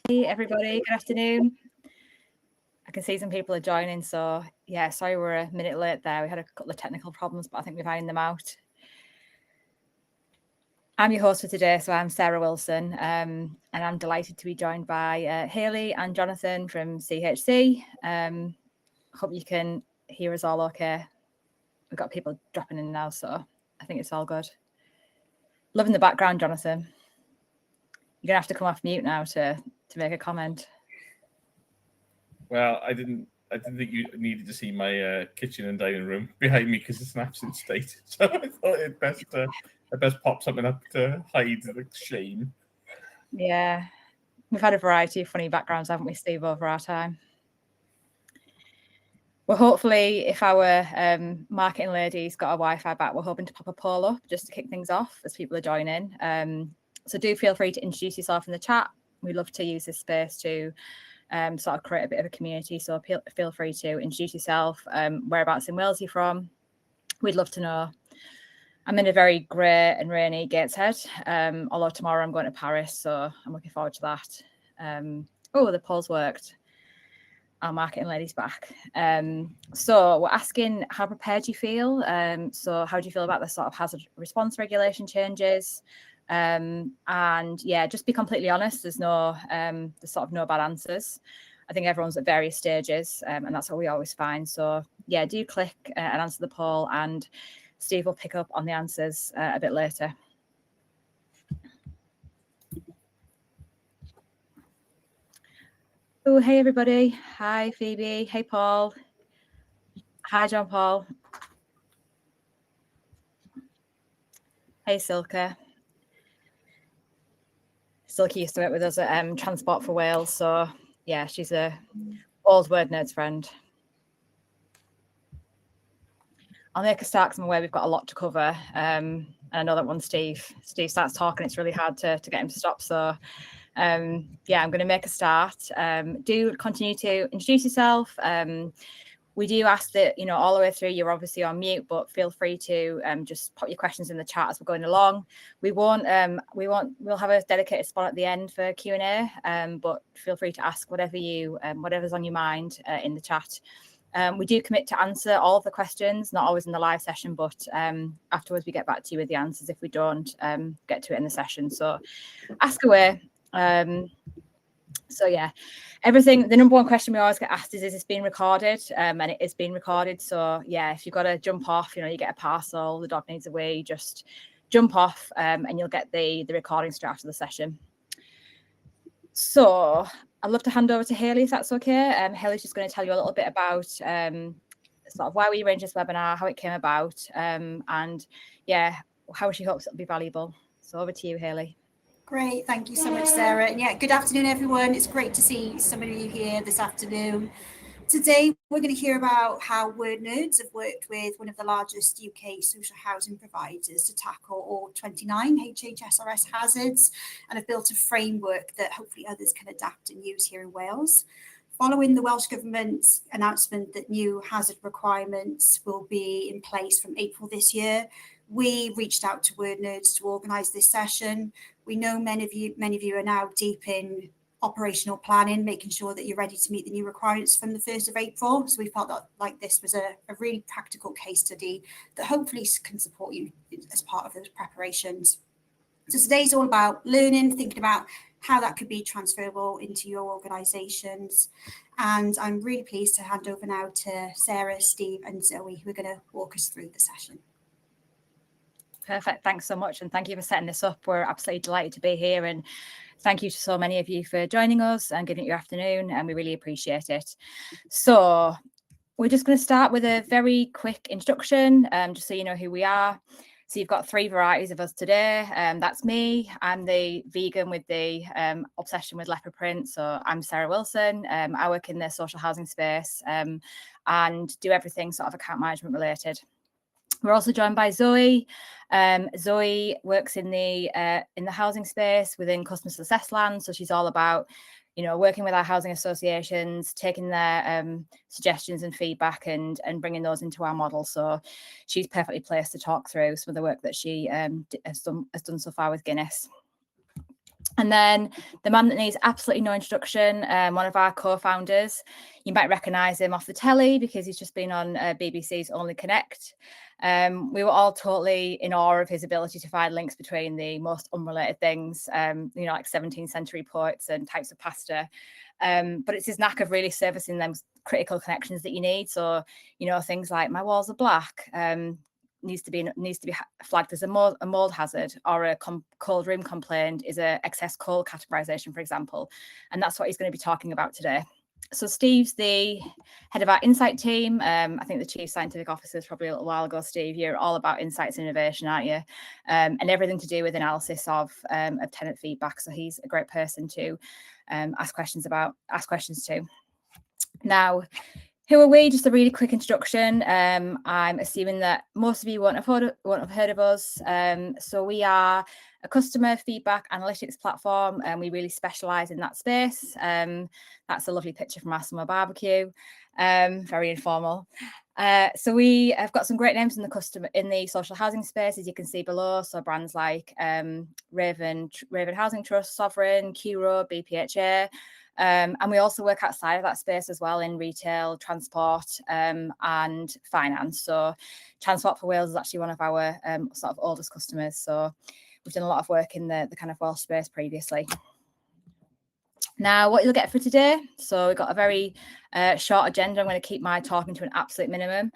Hey everybody, good afternoon. I can see some people are joining, so yeah, sorry we're a minute late there. We had a couple of technical problems, but I think we've ironed them out. I'm your host for today, so I'm Sarah Wilson, and I'm delighted to be joined by Hayley and Jonathan from CHC. Hope you can hear us all okay. We've got people dropping in now, so I think it's all good. Loving the background, Jonathan. You're gonna have to come off mute now to make a comment. Well, I didn't think you needed to see my kitchen and dining room behind me because it's an absolute state. So I thought it best pop something up to hide the shame. Yeah, we've had a variety of funny backgrounds, haven't we, Steve, over our time? Well, hopefully, if our marketing ladies got our Wi-Fi back, we're hoping to pop a poll up just to kick things off as people are joining. So do feel free to introduce yourself in the chat. We love to use this space to sort of create a bit of a community. So feel free to introduce yourself, whereabouts in Wales you're from. We'd love to know. I'm in a very grey and rainy Gateshead, although tomorrow I'm going to Paris, so I'm looking forward to that. Oh, the polls worked. Our marketing lady's back. So we're asking how prepared you feel. So how do you feel about the sort of hazard response regulation changes? And yeah, just be completely honest. There's sort of no bad answers. I think everyone's at various stages, and that's what we always find. So yeah, do click and answer the poll, and Steve will pick up on the answers a bit later. Oh, hey everybody. Hi Phoebe. Hey Paul. Hi John Paul. Hey Silke. Silke used to work with us at Transport for Wales, so yeah, she's a old Wordnerds friend. I'll make a start because I'm aware we've got a lot to cover, and I know that once Steve starts talking, it's really hard to get him to stop. So yeah, I'm going to make a start. Do continue to introduce yourself. We do ask that, all the way through, you're obviously on mute, but feel free to just pop your questions in the chat as we're going along. We'll have a dedicated spot at the end for Q&A, but feel free to ask whatever's on your mind in the chat. We do commit to answer all of the questions, not always in the live session, but afterwards we get back to you with the answers if we don't get to it in the session. So ask away. So yeah, the number one question we always get asked is this being recorded? And it is being recorded. So yeah, if you've got to jump off, you get a parcel, the dog needs a wee, just jump off and you'll get the recording straight after the session. So I'd love to hand over to Hayley if that's okay. Hayley's just going to tell you a little bit about sort of why we arranged this webinar, how it came about, and yeah, how she hopes it'll be valuable. So over to you, Hayley. Great, thank you so much, Sarah. And yeah, good afternoon, everyone. It's great to see some of you here this afternoon. Today, we're going to hear about how Wordnerds have worked with one of the largest UK social housing providers to tackle all 29 HHSRS hazards and have built a framework that hopefully others can adapt and use here in Wales. Following the Welsh Government's announcement that new hazard requirements will be in place from April this year, we reached out to Wordnerds to organise this session. We know many of you are now deep in operational planning, making sure that you're ready to meet the new requirements from the 1st of April. So we felt that like this was a really practical case study that hopefully can support you as part of those preparations. So today's all about learning, thinking about how that could be transferable into your organisations. And I'm really pleased to hand over now to Sarah, Steve and Zoe, who are going to walk us through the session. Perfect. Thanks so much. And thank you for setting this up. We're absolutely delighted to be here. And thank you to so many of you for joining us and giving it your afternoon. And we really appreciate it. So we're just going to start with a very quick introduction, just so you know who we are. So you've got 3 varieties of us today. That's me. I'm the vegan with the obsession with leopard print. So I'm Sarah Wilson. I work in the social housing space and do everything sort of account management related. We're also joined by Zoe. Zoe works in the housing space within customer success land. So she's all about, working with our housing associations, taking their suggestions and feedback and bringing those into our model. So she's perfectly placed to talk through some of the work that she has done so far with Guinness. And then the man that needs absolutely no introduction, one of our co-founders. You might recognise him off the telly because he's just been on BBC's Only Connect. We were all totally in awe of his ability to find links between the most unrelated things, like 17th century poets and types of pasta. But it's his knack of really servicing them critical connections that you need. So, things like my walls are black, needs to be flagged as a mould hazard, or a cold room complaint is a excess cold categorisation, for example. And that's what he's going to be talking about today. So Steve's the head of our insight team. I think the chief scientific officer is probably a little while ago. Steve, you're all about insights and innovation, aren't you? And everything to do with analysis of tenant feedback. So he's a great person to ask questions to. Now, who are we? Just a really quick introduction. I'm assuming that most of you won't have heard of us. So we are a customer feedback analytics platform, and we really specialise in that space. That's a lovely picture from our summer barbecue. Very informal. So we have got some great names in the social housing space, as you can see below. So brands like Raven Housing Trust, Sovereign, Curo, BPHA. And we also work outside of that space as well in retail, transport, and finance. So Transport for Wales is actually one of our sort of oldest customers. So we've done a lot of work in the kind of Welsh space previously. Now, what you'll get for today. So we've got a very short agenda. I'm going to keep my talking to an absolute minimum.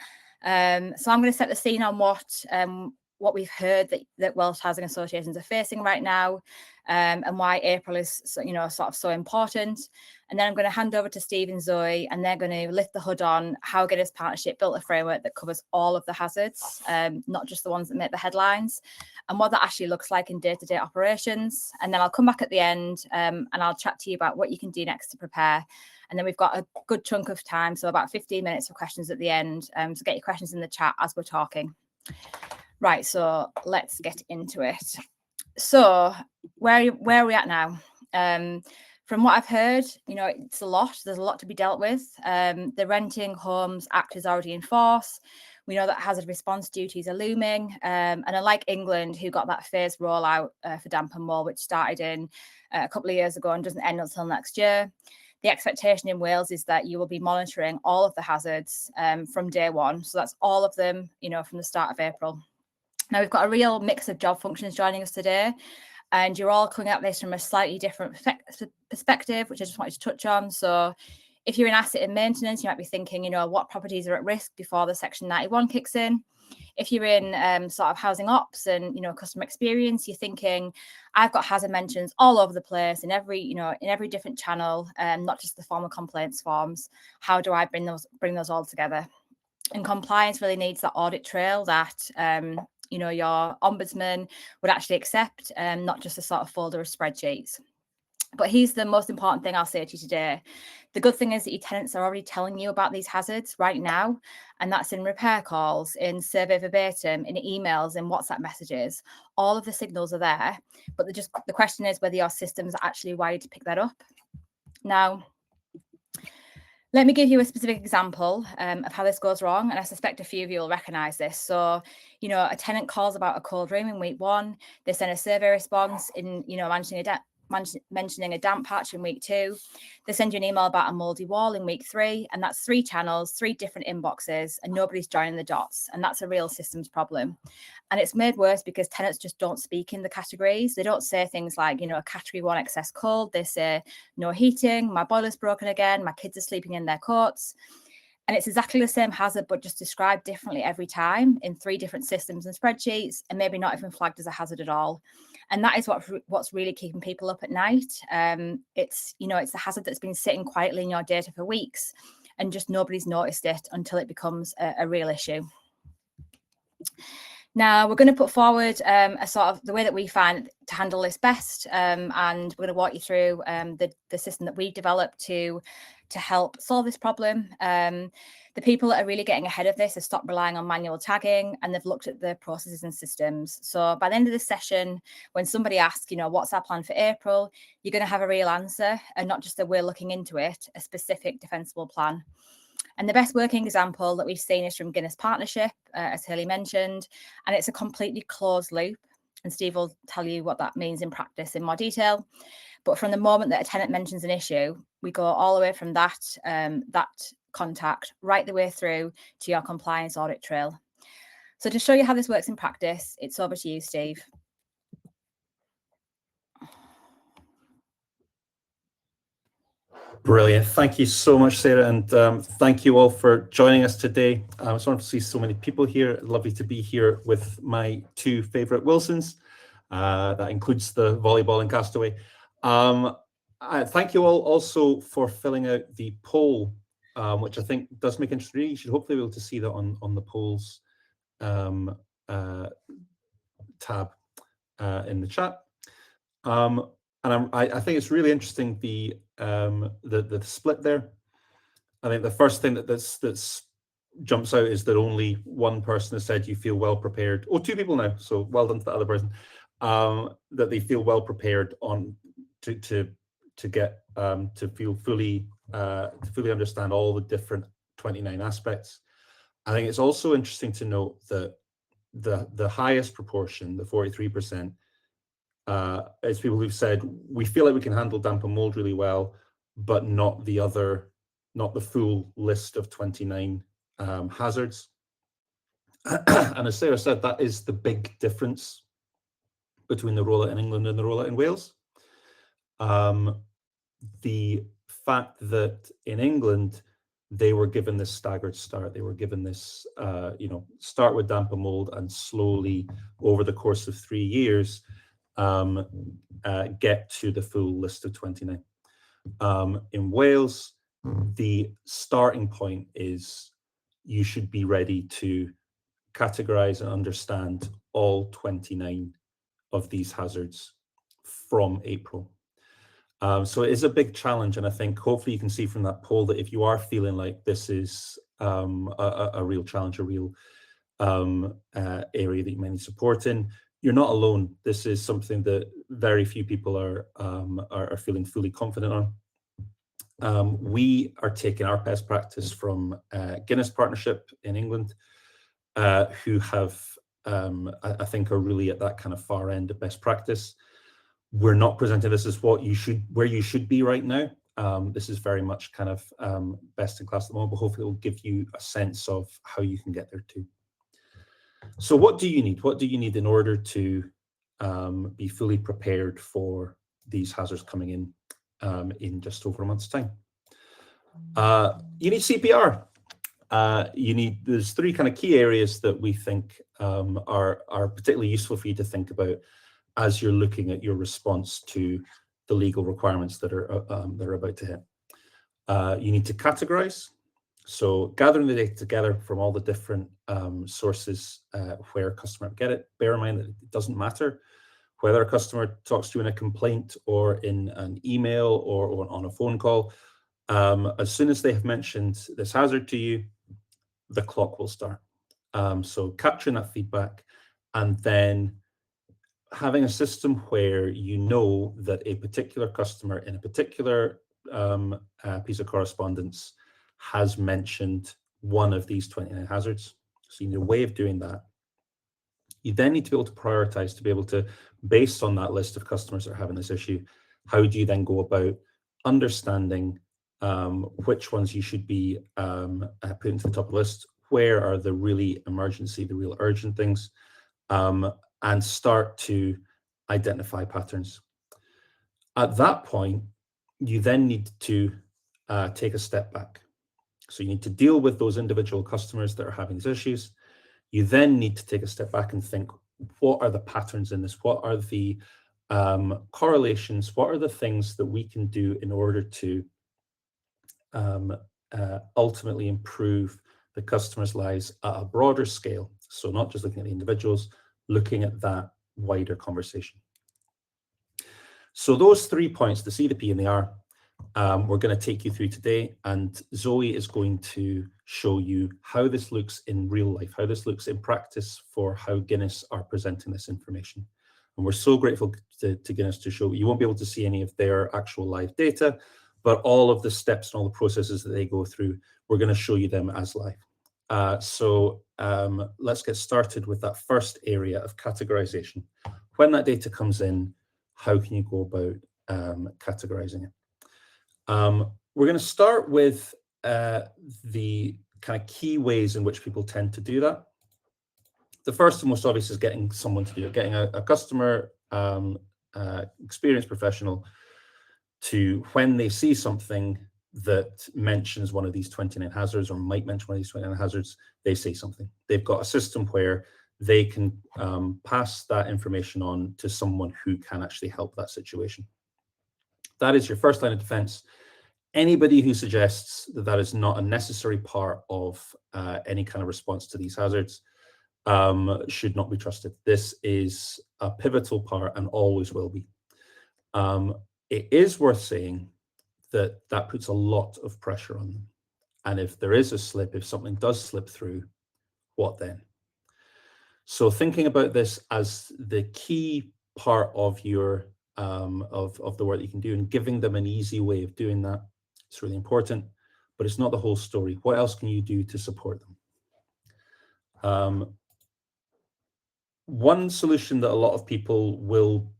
So I'm going to set the scene on what we've heard that Welsh housing associations are facing right now, and why April is sort of so important. And then I'm going to hand over to Steve and Zoe, and they're going to lift the hood on how Guinness Partnership built a framework that covers all of the hazards, not just the ones that make the headlines, and what that actually looks like in day-to-day operations. And then I'll come back at the end, and I'll chat to you about what you can do next to prepare. And then we've got a good chunk of time, so about 15 minutes for questions at the end. So get your questions in the chat as we're talking. Right, so let's get into it. So where are we at now? From what I've heard, it's a lot. There's a lot to be dealt with. The Renting Homes Act is already in force. We know that hazard response duties are looming. And unlike England, who got that phased rollout for damp and mould, which started in a couple of years ago and doesn't end until next year, the expectation in Wales is that you will be monitoring all of the hazards from day one. So that's all of them, from the start of April. Now, we've got a real mix of job functions joining us today, and you're all coming at this from a slightly different perspective, which I just wanted to touch on. So if you're in asset and maintenance, you might be thinking, what properties are at risk before the Section 91 kicks in. If you're in sort of housing ops and, customer experience, you're thinking, I've got hazard mentions all over the place in every different channel, not just the formal complaints forms. How do I bring those all together? And compliance really needs that audit trail that your ombudsman would actually accept, not just a sort of folder of spreadsheets. But here's the most important thing I'll say to you today. The good thing is that your tenants are already telling you about these hazards right now, and that's in repair calls, in survey verbatim, in emails, in WhatsApp messages. All of the signals are there, but the question is whether your systems are actually wired to pick that up. Now, let me give you a specific example of how this goes wrong, and I suspect a few of you will recognise this. So, a tenant calls about a cold room in week 1. They send a survey response in, mentioning a damp patch in week 2. They send you an email about a mouldy wall in week 3, and that's 3 channels, 3 different inboxes, and nobody's joining the dots, and that's a real systems problem. And it's made worse because tenants just don't speak in the categories. They don't say things like, a category 1 excess cold. They say no heating, my boiler's broken again, my kids are sleeping in their coats. And it's exactly the same hazard, but just described differently every time in 3 different systems and spreadsheets, and maybe not even flagged as a hazard at all. And that is what's really keeping people up at night. It's a hazard that's been sitting quietly in your data for weeks, and just nobody's noticed it until it becomes a real issue. Now, we're going to put forward a sort of the way that we find to handle this best, and we're going to walk you through the system that we've developed to help solve this problem. The people that are really getting ahead of this have stopped relying on manual tagging, and they've looked at the processes and systems. So by the end of this session, when somebody asks, what's our plan for April, you're going to have a real answer, and not just that we're looking into it, a specific defensible plan. And the best working example that we've seen is from Guinness Partnership, as Hurley mentioned, and it's a completely closed loop. And Steve will tell you what that means in practice in more detail. But from the moment that a tenant mentions an issue, we go all the way from that contact right the way through to your compliance audit trail. So to show you how this works in practice, it's over to you, Steve. Brilliant. Thank you so much, Sarah, and thank you all for joining us today. I was wonderful to see so many people here. Lovely to be here with my two favourite Wilsons. That includes the volleyball and castaway. Thank you all also for filling out the poll, which I think does make interesting. You should hopefully be able to see that on the polls tab in the chat. And I think it's really interesting the split there. I think the first thing that's jumps out is that only one person has said you feel well prepared. Oh, two people now. So well done to the other person. That they feel well prepared on to get to feel fully to fully understand all the different 29 aspects. I think it's also interesting to note that the highest proportion, the 43%. It's people who've said we feel like we can handle damp and mold really well, but not the full list of 29 hazards. And as Sarah said, that is the big difference between the rollout in England and the rollout in Wales. The fact that in England they were given this staggered start, they were given this start with damp and mold and slowly over the course of 3 years get to the full list of 29. In Wales, the starting point is you should be ready to categorise and understand all 29 of these hazards from April. So it is a big challenge, and I think hopefully you can see from that poll that if you are feeling like this is a real challenge, a real area that you may need support in, you're not alone. This is something that very few people are feeling fully confident on. We are taking our best practice from Guinness Partnership in England, who have, I think, are really at that kind of far end of best practice. We're not presenting this as where you should be right now. This is very much kind of best in class at the moment, but hopefully it will give you a sense of how you can get there too. So what do you need? What do you need in order to be fully prepared for these hazards coming in just over a month's time? You need CPR. There's three kind of key areas that we think are particularly useful for you to think about as you're looking at your response to the legal requirements that are about to hit. You need to categorise. So gathering the data together from all the different sources where a customer get it. Bear in mind that it doesn't matter whether a customer talks to you in a complaint or in an email or on a phone call. As soon as they have mentioned this hazard to you, the clock will start. So capturing that feedback and then having a system where you know that a particular customer in a particular piece of correspondence has mentioned one of these 29 hazards. So you need a way of doing that. You then need to be able to prioritize, to be able to, based on that list of customers that are having this issue, how do you then go about understanding which ones you should be putting to the top of the list, where are the really emergency, the real urgent things, and start to identify patterns. At that point, you then need to take a step back. So you need to deal with those individual customers that are having these issues. You then need to take a step back and think, what are the patterns in this? What are the correlations? What are the things that we can do in order to ultimately improve the customers' lives at a broader scale? So not just looking at the individuals, looking at that wider conversation. So those 3 points, the C, the P, and the R, we're going to take you through today, and Zoe is going to show you how this looks in real life, how this looks in practice for how Guinness are presenting this information. And we're so grateful to Guinness to show you won't be able to see any of their actual live data, but all of the steps and all the processes that they go through, we're going to show you them as live. So let's get started with that first area of categorization, when that data comes in, how can you go about categorizing it? We're going to start with the kind of key ways in which people tend to do that. The first and most obvious is getting someone to do it, getting a customer experienced professional to, when they see something that mentions one of these 29 hazards or might mention one of these 29 hazards, they say something. They've got a system where they can pass that information on to someone who can actually help that situation. That is your first line of defense. Anybody who suggests that that is not a necessary part of any kind of response to these hazards should not be trusted. This is a pivotal part and always will be. It is worth saying that that puts a lot of pressure on them. And if there is a slip, if something does slip through, what then? So thinking about this as the key part of your of the work that you can do, and giving them an easy way of doing that, it's really important, but it's not the whole story. What else can you do to support them? One solution that a lot of people will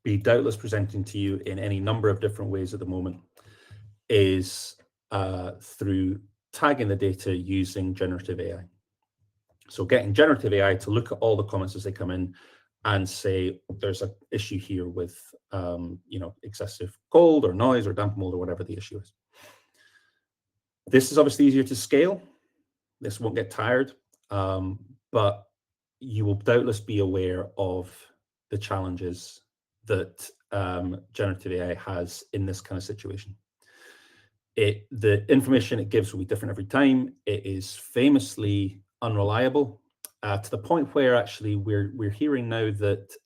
be doubtless presenting to you in any number of different ways at the moment is through tagging the data using generative AI. So getting generative AI to look at all the comments as they come in and say, there's an issue here with excessive cold or noise or damp mold or whatever the issue is. This is obviously easier to scale. This won't get tired, but you will doubtless be aware of the challenges that generative AI has in this kind of situation. The information it gives will be different every time. It is famously unreliable to the point where actually we're hearing now that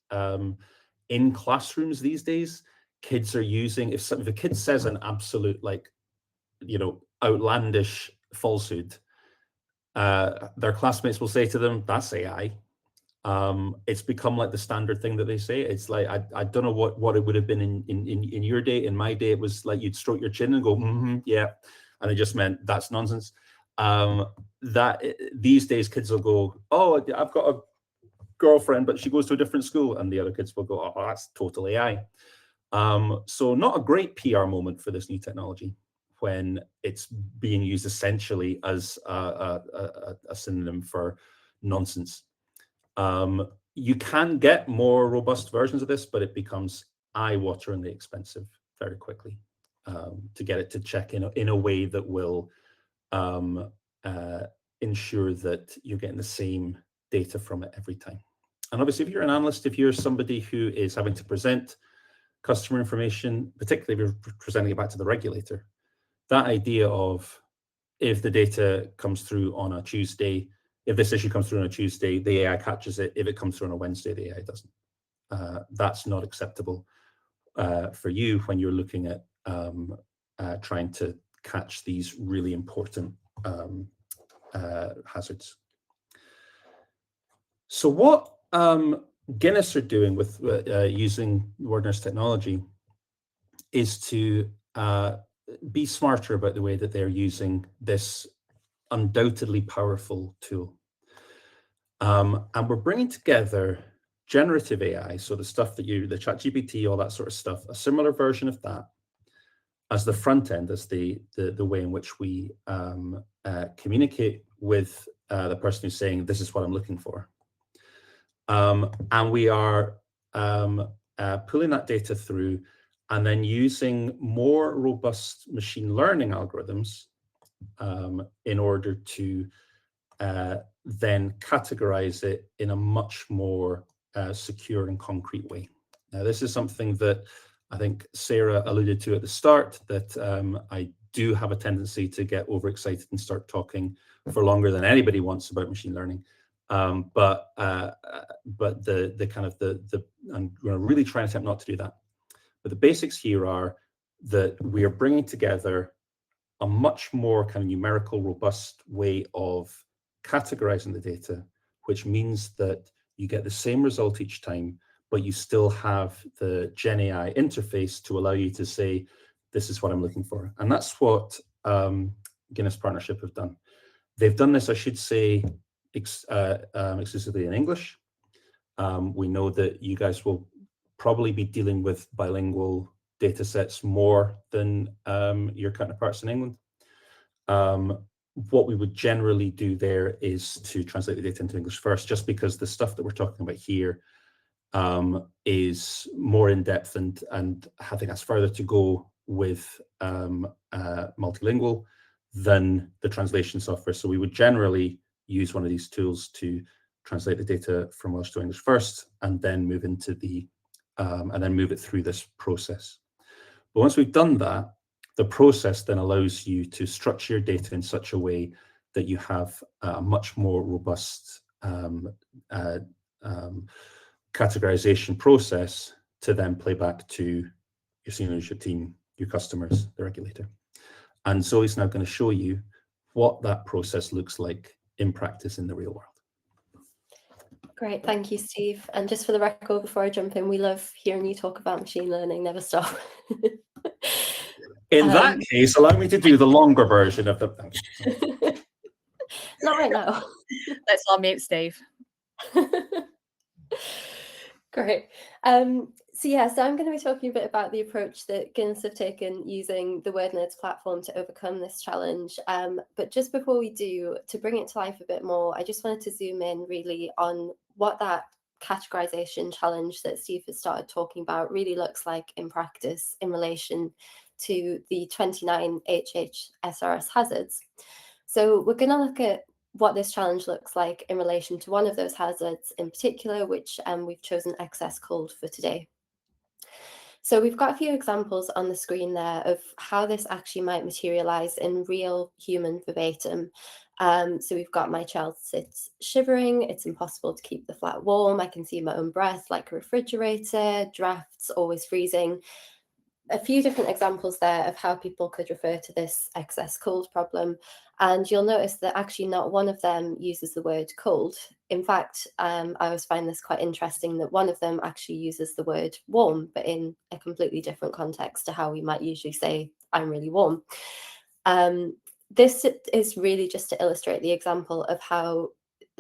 in classrooms these days, kids are using, if a kid says an absolute outlandish falsehood, their classmates will say to them, "That's AI." It's become like the standard thing that they say. It's like, I don't know what it would have been in your day. In my day, it was like you'd stroke your chin and go, yeah. And it just meant that's nonsense. These days kids will go, "Oh, I've got a girlfriend, but she goes to a different school." And the other kids will go, "Oh, that's total AI." So not a great PR moment for this new technology when it's being used essentially as a synonym for nonsense. You can get more robust versions of this, but it becomes eye-wateringly expensive very quickly to get it to check in a way that will ensure that you're getting the same data from it every time. And obviously, if you're an analyst, if you're somebody who is having to present customer information, particularly if you're presenting it back to the regulator, that idea of if the data comes through on a Tuesday, if this issue comes through on a Tuesday, the AI catches it. If it comes through on a Wednesday, the AI doesn't. That's not acceptable for you when you're looking at trying to catch these really important hazards. So what Guinness are doing with using Wordnerds technology is to be smarter about the way that they're using this undoubtedly powerful tool. And we're bringing together generative AI, so the stuff that the ChatGPT, all that sort of stuff, a similar version of that as the front end, as the way in which we communicate with the person who's saying, "This is what I'm looking for." And we are pulling that data through and then using more robust machine learning algorithms in order to then categorize it in a much more secure and concrete way. Now, this is something that I think Sarah alluded to at the start, that I do have a tendency to get overexcited and start talking for longer than anybody wants about machine learning. But the kind of I'm going to really try and attempt not to do that. But the basics here are that we are bringing together a much more kind of numerical, robust way of categorizing the data, which means that you get the same result each time, but you still have the GenAI interface to allow you to say, "This is what I'm looking for." And that's what Guinness Partnership have done. They've done this, I should say, exclusively in English. We know that you guys will probably be dealing with bilingual data sets more than your counterparts in England. What we would generally do there is to translate the data into English first, just because the stuff that we're talking about here is more in depth and I think has further to go with multilingual than the translation software. So we would generally use one of these tools to translate the data from Welsh to English first, and then move into the and then move it through this process. But once we've done that, the process then allows you to structure your data in such a way that you have a much more robust categorization process to then play back to your senior leadership team, your customers, the regulator. And Zoe's now going to show you what that process looks like in practice in the real world. Great, thank you, Steve. And just for the record, before I jump in, we love hearing you talk about machine learning, never stop. In that case, allow me to do the longer version of the... Not right now. Let's all mute Steve. Great. So I'm going to be talking a bit about the approach that Guinness have taken using the Wordnerds platform to overcome this challenge. But just before we do, to bring it to life a bit more, I just wanted to zoom in really on what that categorisation challenge that Steve has started talking about really looks like in practice in relation to the 29 HHSRS hazards. So we're going to look at what this challenge looks like in relation to one of those hazards in particular, which we've chosen excess cold for today. So we've got a few examples on the screen there of how this actually might materialize in real human verbatim. So we've got my child sits shivering, it's impossible to keep the flat warm, I can see my own breath like a refrigerator, drafts always freezing. A few different examples there of how people could refer to this excess cold problem. And you'll notice that actually not one of them uses the word cold. In fact, I always find this quite interesting that one of them actually uses the word warm, but in a completely different context to how we might usually say, I'm really warm. This is really just to illustrate the example of how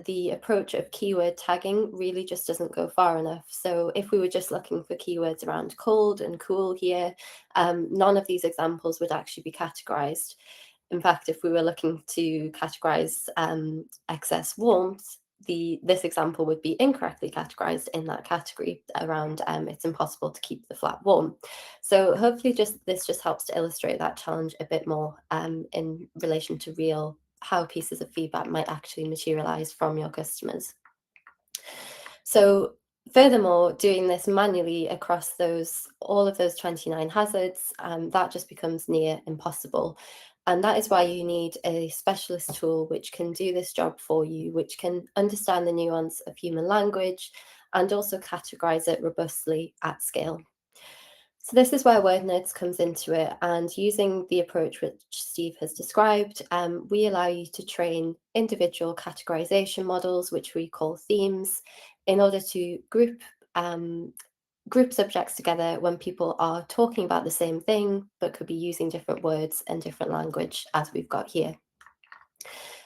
the approach of keyword tagging really just doesn't go far enough. So if we were just looking for keywords around cold and cool here, none of these examples would actually be categorized. In fact, if we were looking to categorize excess warmth, this example would be incorrectly categorized in that category around it's impossible to keep the flat warm. So hopefully this just helps to illustrate that challenge a bit more in relation to how pieces of feedback might actually materialize from your customers. So furthermore, doing this manually across all of those 29 hazards, that just becomes near impossible. And that is why you need a specialist tool which can do this job for you, which can understand the nuance of human language and also categorize it robustly at scale. So this is where Wordnerds comes into it, and using the approach which Steve has described, we allow you to train individual categorization models, which we call themes, in order to group subjects together when people are talking about the same thing, but could be using different words and different language, as we've got here.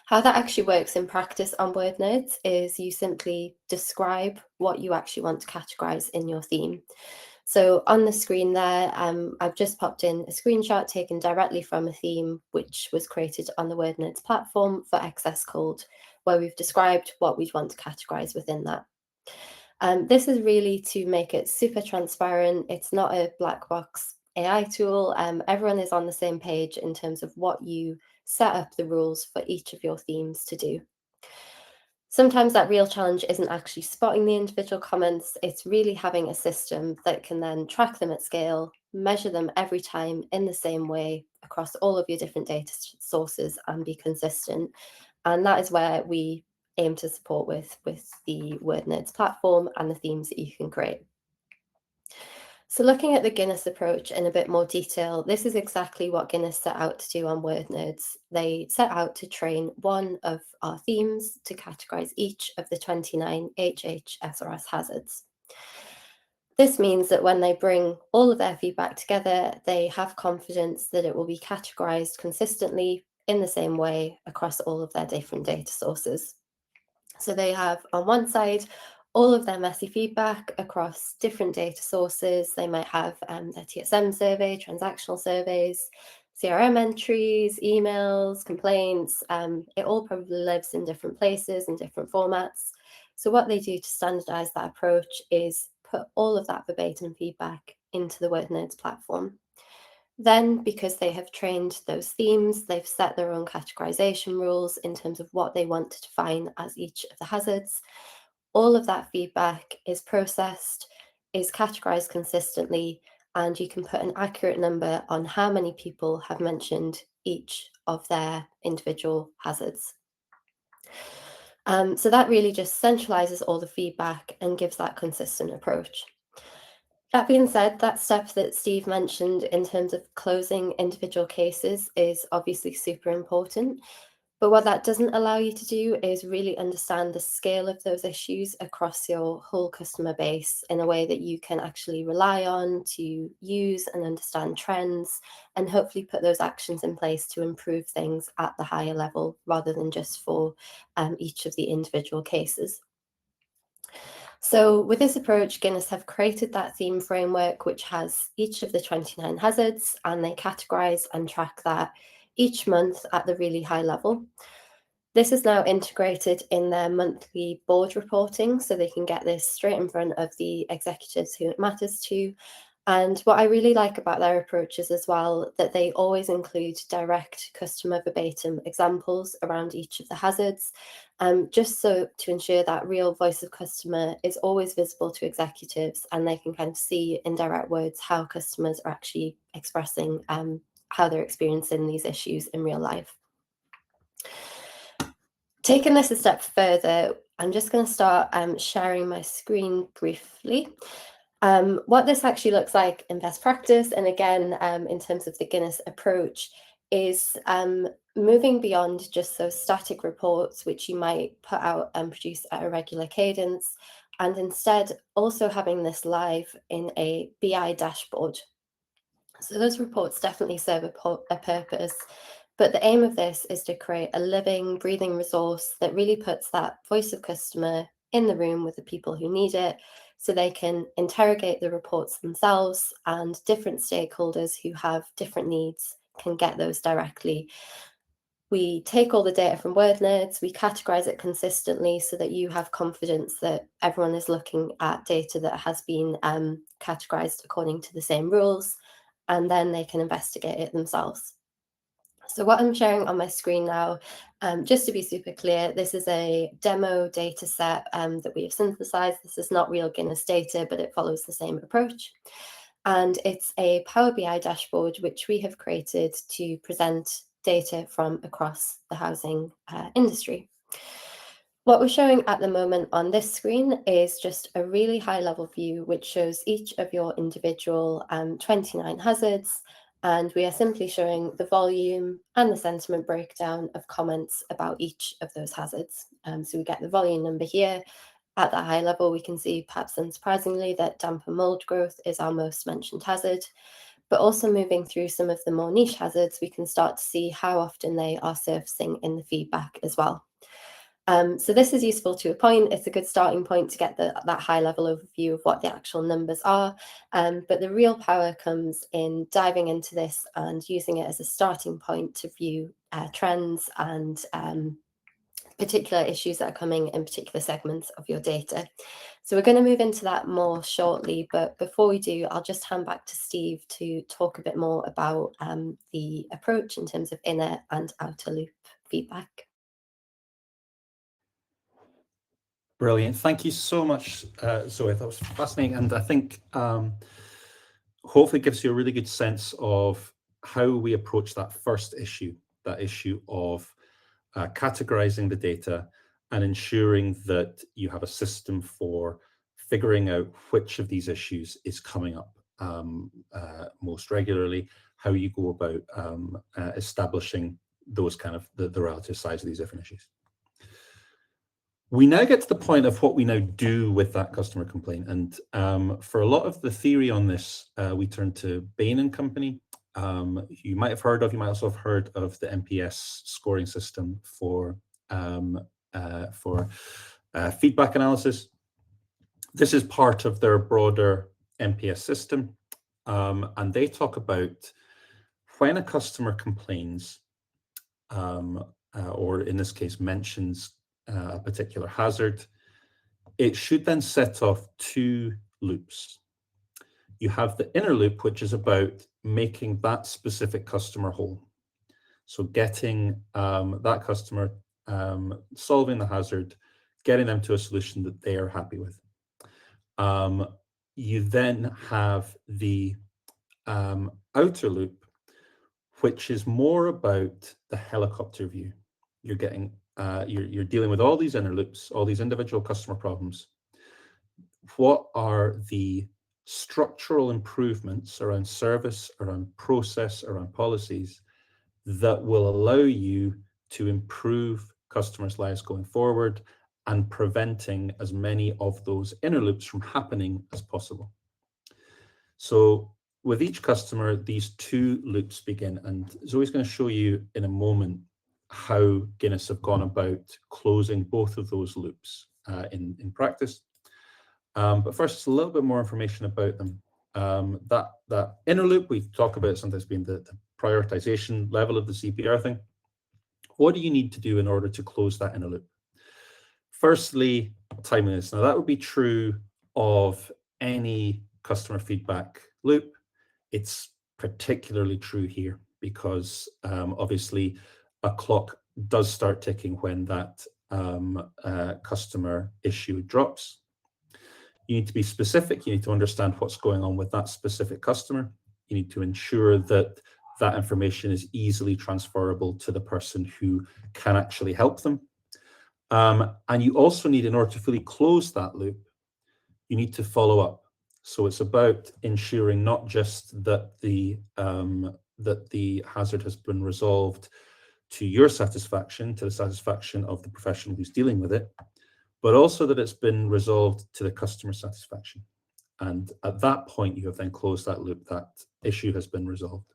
How that actually works in practice on Wordnerds is you simply describe what you actually want to categorize in your theme. So on the screen there, I've just popped in a screenshot taken directly from a theme which was created on the Wordnerds platform for excess cold, where we've described what we'd want to categorize within that. This is really to make it super transparent. It's not a black box AI tool. Everyone is on the same page in terms of what you set up the rules for each of your themes to do. Sometimes that real challenge isn't actually spotting the individual comments, it's really having a system that can then track them at scale, measure them every time in the same way across all of your different data sources and be consistent. And that is where we aim to support with the Wordnerds platform and the themes that you can create. So looking at the Guinness approach in a bit more detail, this is exactly what Guinness set out to do on Wordnerds. They set out to train one of our themes to categorize each of the 29 HHSRS hazards. This means that when they bring all of their feedback together, they have confidence that it will be categorized consistently in the same way across all of their different data sources. So they have on one side all of their messy feedback across different data sources. They might have their TSM survey, transactional surveys, CRM entries, emails, complaints. It all probably lives in different places and different formats. So what they do to standardize that approach is put all of that verbatim feedback into the Wordnerds platform. Then, because they have trained those themes, they've set their own categorization rules in terms of what they want to define as each of the hazards. All of that feedback is processed, is categorized consistently, and you can put an accurate number on how many people have mentioned each of their individual hazards. So that really just centralizes all the feedback and gives that consistent approach. That being said, that step that Steve mentioned in terms of closing individual cases is obviously super important. But what that doesn't allow you to do is really understand the scale of those issues across your whole customer base in a way that you can actually rely on to use and understand trends and hopefully put those actions in place to improve things at the higher level rather than just for each of the individual cases. So with this approach, Guinness have created that theme framework, which has each of the 29 hazards, and they categorize and track that each month at the really high level. This is now integrated in their monthly board reporting, so they can get this straight in front of the executives who it matters to. And what I really like about their approaches as well, that they always include direct customer verbatim examples around each of the hazards, just so to ensure that real voice of customer is always visible to executives and they can kind of see in direct words how customers are actually expressing how they're experiencing these issues in real life. Taking this a step further, I'm just going to start sharing my screen briefly. What this actually looks like in best practice, and again, in terms of the Guinness approach, is moving beyond just those static reports, which you might put out and produce at a regular cadence, and instead also having this live in a BI dashboard. So those reports definitely serve a purpose, but the aim of this is to create a living, breathing resource that really puts that voice of customer in the room with the people who need it, so they can interrogate the reports themselves and different stakeholders who have different needs can get those directly. We take all the data from Wordnerds, we categorize it consistently so that you have confidence that everyone is looking at data that has been categorized according to the same rules, and then they can investigate it themselves. So what I'm sharing on my screen now, just to be super clear, this is a demo data set that we have synthesized. This is not real Guinness data, but it follows the same approach. And it's a Power BI dashboard, which we have created to present data from across the housing industry. What we're showing at the moment on this screen is just a really high level view, which shows each of your individual 29 hazards. And we are simply showing the volume and the sentiment breakdown of comments about each of those hazards. So we get the volume number here. At that high level, we can see, perhaps unsurprisingly, that damp and mould growth is our most mentioned hazard. But also moving through some of the more niche hazards, we can start to see how often they are surfacing in the feedback as well. So this is useful to a point. It's a good starting point to get that high level overview of what the actual numbers are. But the real power comes in diving into this and using it as a starting point to view trends and particular issues that are coming in particular segments of your data. So we're going to move into that more shortly, but before we do, I'll just hand back to Steve to talk a bit more about the approach in terms of inner and outer loop feedback. Brilliant. Thank you so much, Zoe. That was fascinating. And I think hopefully it gives you a really good sense of how we approach that first issue, that issue of categorizing the data and ensuring that you have a system for figuring out which of these issues is coming up most regularly, how you go about establishing those kind of the relative size of these different issues. We now get to the point of what we now do with that customer complaint. And for a lot of the theory on this, we turn to Bain and Company. You might have heard of, you might also have heard of the NPS scoring system for feedback analysis. This is part of their broader MPS system, and they talk about when a customer complains, or in this case mentions a particular hazard, it should then set off 2 loops. You have the inner loop, which is about making that specific customer whole. So getting that customer, solving the hazard, getting them to a solution that they are happy with. You then have the outer loop, which is more about the helicopter view. You're getting, you're dealing with all these inner loops, all these individual customer problems. What are the structural improvements around service, around process, around policies that will allow you to improve customers' lives going forward and preventing as many of those inner loops from happening as possible? So with each customer, these 2 loops begin, and Zoe's going to show you in a moment how Guinness have gone about closing both of those loops in practice. But first, a little bit more information about them. That inner loop, we talk about sometimes being the prioritization level of the CPR thing. What do you need to do in order to close that inner loop? Firstly, timeliness. Now, that would be true of any customer feedback loop. It's particularly true here because obviously a clock does start ticking when that customer issue drops. You need to be specific. You need to understand what's going on with that specific customer. You need to ensure that that information is easily transferable to the person who can actually help them. And you also need, in order to fully close that loop, you need to follow up. So it's about ensuring not just that the hazard has been resolved to your satisfaction, to the satisfaction of the professional who's dealing with it, but also that it's been resolved to the customer satisfaction. And at that point, you have then closed that loop, that issue has been resolved.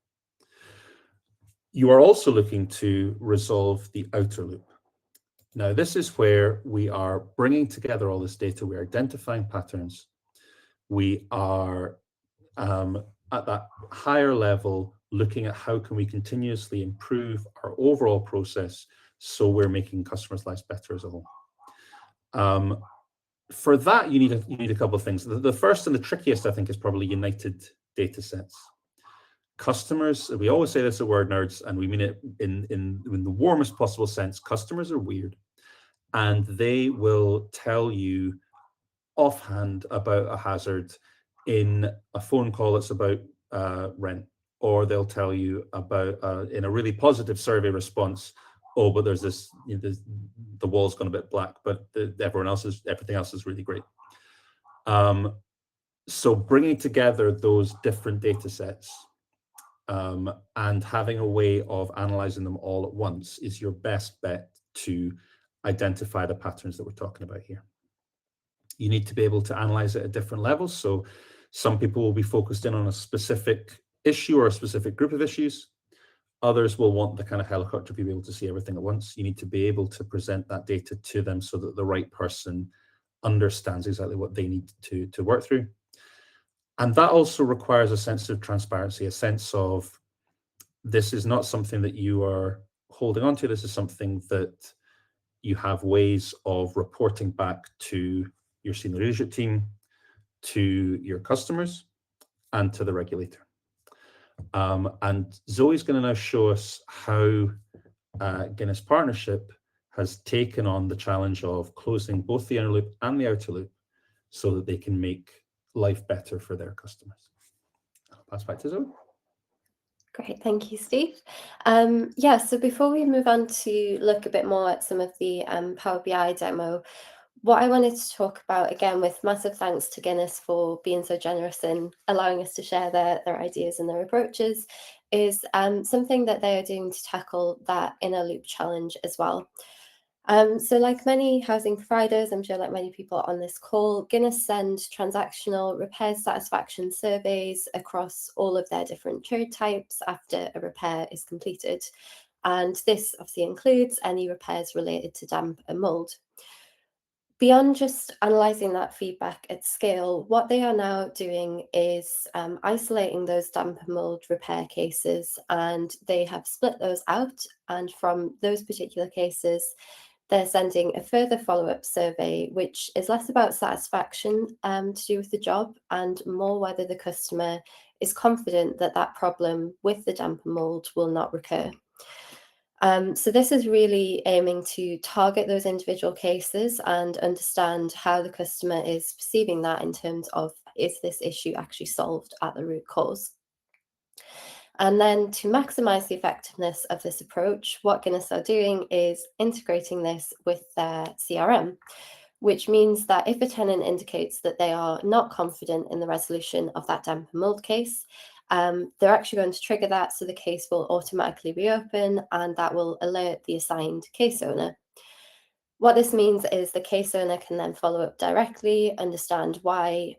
You are also looking to resolve the outer loop. Now, this is where we are bringing together all this data, we're identifying patterns, we are at that higher level looking at how can we continuously improve our overall process so we're making customers' lives better as a whole. For that, you need a couple of things. The first and the trickiest, I think, is probably united data sets. Customers, we always say this at Wordnerds, and we mean it in the warmest possible sense, customers are weird, and they will tell you offhand about a hazard in a phone call that's about rent, or they'll tell you about, in a really positive survey response, oh, but there's this, the wall's gone a bit black, but everything else is really great. So bringing together those different data sets and having a way of analyzing them all at once is your best bet to identify the patterns that we're talking about here. You need to be able to analyze it at different levels. So some people will be focused in on a specific issue or a specific group of issues. Others will want the kind of helicopter to be able to see everything at once. You need to be able to present that data to them so that the right person understands exactly what they need to work through. And that also requires a sense of transparency, a sense of this is not something that you are holding on to. This is something that you have ways of reporting back to your senior leadership team, to your customers, and to the regulator. And Zoe's going to now show us how Guinness Partnership has taken on the challenge of closing both the inner loop and the outer loop so that they can make life better for their customers. I'll pass back to Zoe. Great, thank you, Steve. Yeah, so before we move on to look a bit more at some of the Power BI demo, what I wanted to talk about, again, with massive thanks to Guinness for being so generous in allowing us to share their ideas and their approaches, is something that they are doing to tackle that inner loop challenge as well. So like many housing providers, I'm sure like many people on this call, Guinness send transactional repairs satisfaction surveys across all of their different trade types after a repair is completed. And this obviously includes any repairs related to damp and mould. Beyond just analysing that feedback at scale, what they are now doing is isolating those damp and mould repair cases, and they have split those out. And from those particular cases, they're sending a further follow-up survey, which is less about satisfaction to do with the job and more whether the customer is confident that that problem with the damp and mould will not recur. So this is really aiming to target those individual cases and understand how the customer is perceiving that in terms of, is this issue actually solved at the root cause? And then to maximise the effectiveness of this approach, what Guinness are doing is integrating this with their CRM, which means that if a tenant indicates that they are not confident in the resolution of that damp and mould case, they're actually going to trigger that, so the case will automatically reopen, and that will alert the assigned case owner. What this means is the case owner can then follow up directly, understand why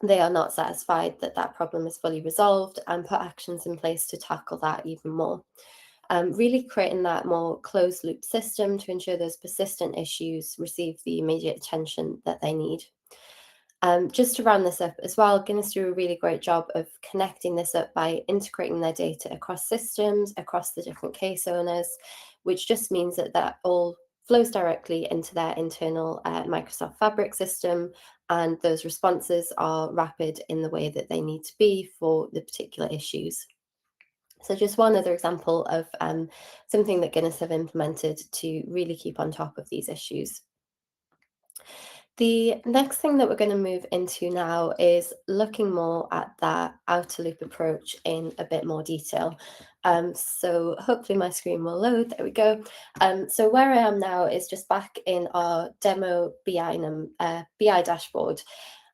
they are not satisfied that that problem is fully resolved, and put actions in place to tackle that even more. Really creating that more closed loop system to ensure those persistent issues receive the immediate attention that they need. Just to round this up as well, Guinness do a really great job of connecting this up by integrating their data across systems, across the different case owners, which just means that that all flows directly into their internal Microsoft Fabric system, and those responses are rapid in the way that they need to be for the particular issues. So just one other example of something that Guinness have implemented to really keep on top of these issues. The next thing that we're going to move into now is looking more at that outer loop approach in a bit more detail. So hopefully my screen will load. There we go. So where I am now is just back in our demo BI dashboard.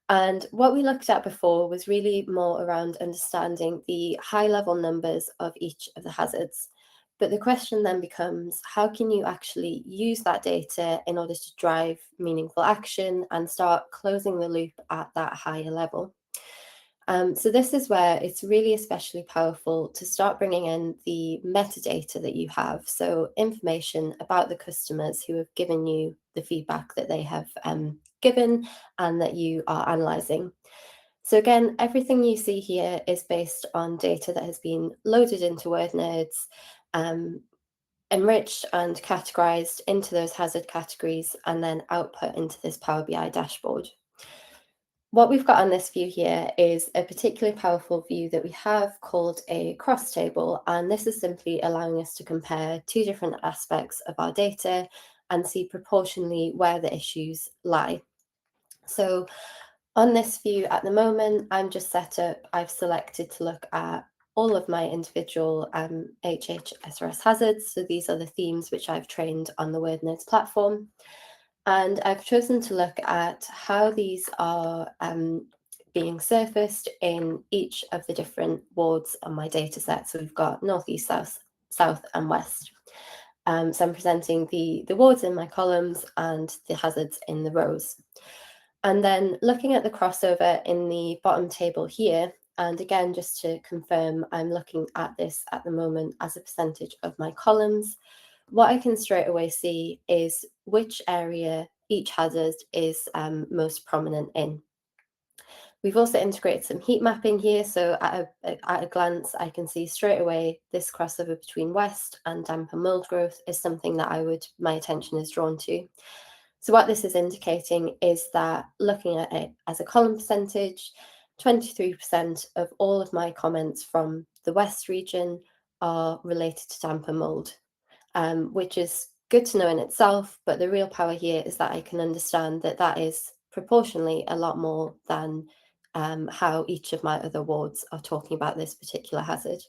And what we looked at before was really more around understanding the high-level numbers of each of the hazards. But the question then becomes, how can you actually use that data in order to drive meaningful action and start closing the loop at that higher level? So this is where it's really especially powerful to start bringing in the metadata that you have. So information about the customers who have given you the feedback that they have given and that you are analysing. So again, everything you see here is based on data that has been loaded into Wordnerds, enriched and categorised into those hazard categories, and then output into this Power BI dashboard. What we've got on this view here is a particularly powerful view that we have called a cross table, and this is simply allowing us to compare two different aspects of our data and see proportionally where the issues lie. So on this view at the moment, I'm just set up, I've selected to look at all of my individual HHSRS hazards. So these are the themes which I've trained on the Wordnerds platform. And I've chosen to look at how these are being surfaced in each of the different wards on my data set. So we've got North, East, South and West. So I'm presenting the wards in my columns and the hazards in the rows. And then looking at the crossover in the bottom table here, and again, just to confirm, I'm looking at this at the moment as a percentage of my columns. What I can straight away see is which area each hazard is most prominent in. We've also integrated some heat mapping here, so at a glance, I can see straight away this crossover between West and damp and mould growth is something that my attention is drawn to. So what this is indicating is that looking at it as a column percentage, 23% of all of my comments from the West region are related to damp and mould, which is good to know in itself, but the real power here is that I can understand that that is proportionally a lot more than how each of my other wards are talking about this particular hazard.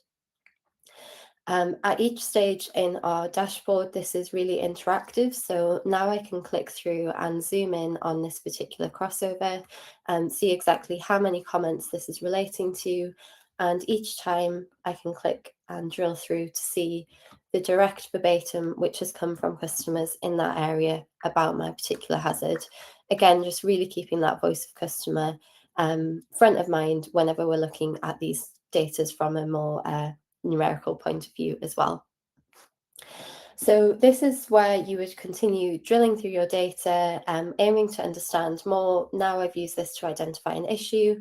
At each stage in our dashboard, this is really interactive. So now I can click through and zoom in on this particular crossover and see exactly how many comments this is relating to. And each time I can click and drill through to see the direct verbatim which has come from customers in that area about my particular hazard. Again, just really keeping that voice of customer front of mind whenever we're looking at these data from a more numerical point of view as well. So this is where you would continue drilling through your data, aiming to understand more. Now I've used this to identify an issue.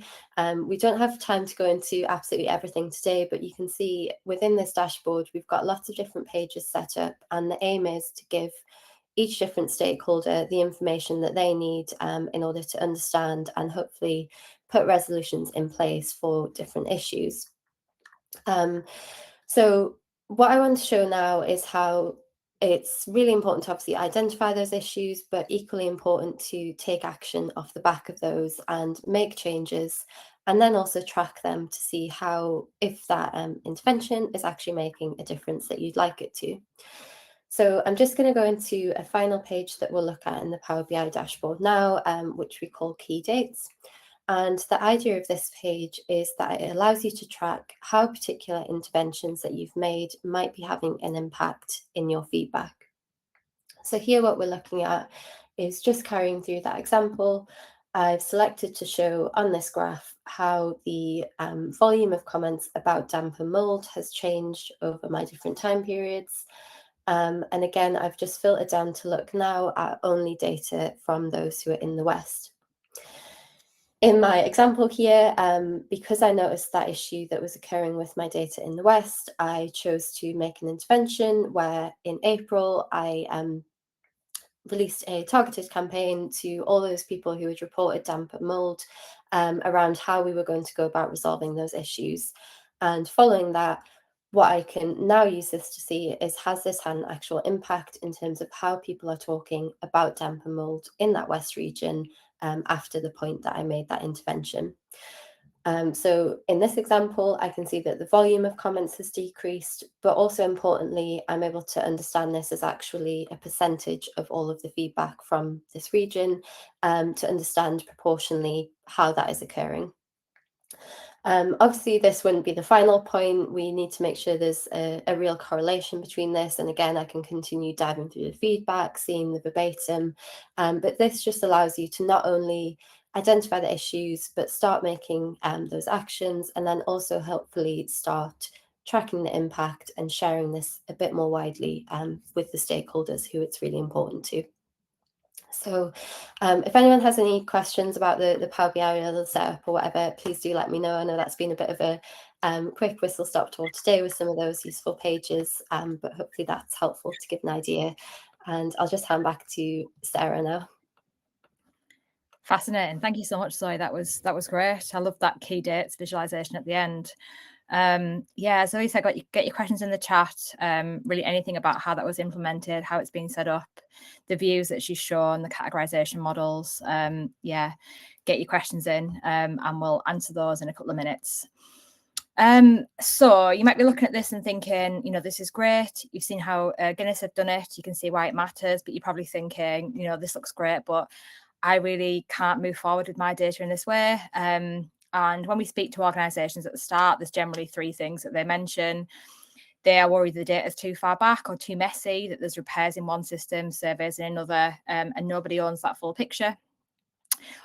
We don't have time to go into absolutely everything today, but you can see within this dashboard, we've got lots of different pages set up, and the aim is to give each different stakeholder the information that they need in order to understand and hopefully put resolutions in place for different issues. So what I want to show now is how it's really important to obviously identify those issues, but equally important to take action off the back of those and make changes, and then also track them to see how, if that intervention is actually making a difference that you'd like it to. So I'm just going to go into a final page that we'll look at in the Power BI dashboard now, which we call key dates. And the idea of this page is that it allows you to track how particular interventions that you've made might be having an impact in your feedback. So here what we're looking at is just carrying through that example. I've selected to show on this graph how the volume of comments about damp and mould has changed over my different time periods. And again, I've just filtered down to look now at only data from those who are in the West. In my example here, because I noticed that issue that was occurring with my data in the West, I chose to make an intervention where in April I released a targeted campaign to all those people who had reported damp and mould around how we were going to go about resolving those issues. And following that, what I can now use this to see is, has this had an actual impact in terms of how people are talking about damp and mould in that West region after the point that I made that intervention. So in this example, I can see that the volume of comments has decreased, but also importantly, I'm able to understand this as actually a percentage of all of the feedback from this region to understand proportionally how that is occurring. Obviously, this wouldn't be the final point. We need to make sure there's a real correlation between this. And again, I can continue diving through the feedback, seeing the verbatim. But this just allows you to not only identify the issues, but start making those actions, and then also hopefully start tracking the impact and sharing this a bit more widely with the stakeholders who it's really important to. So if anyone has any questions about the Power BI or the setup or whatever, please do let me know. I know that's been a bit of a quick whistle-stop tour today with some of those useful pages, but hopefully that's helpful to give an idea. And I'll just hand back to Sarah now. Fascinating. Thank you so much, Zoe. That was great. I love that key dates visualization at the end. Yeah, Zoe said, get your questions in the chat. Really anything about how that was implemented, how it's been set up, the views that she's shown, the categorization models. Yeah, get your questions in and we'll answer those in a couple of minutes. So you might be looking at this and thinking, you know, this is great. You've seen how Guinness have done it. You can see why it matters, but you're probably thinking, you know, this looks great, but I really can't move forward with my data in this way. And when we speak to organisations at the start, there's generally three things that they mention. They are worried the data is too far back or too messy, that there's repairs in one system, surveys in another, and nobody owns that full picture.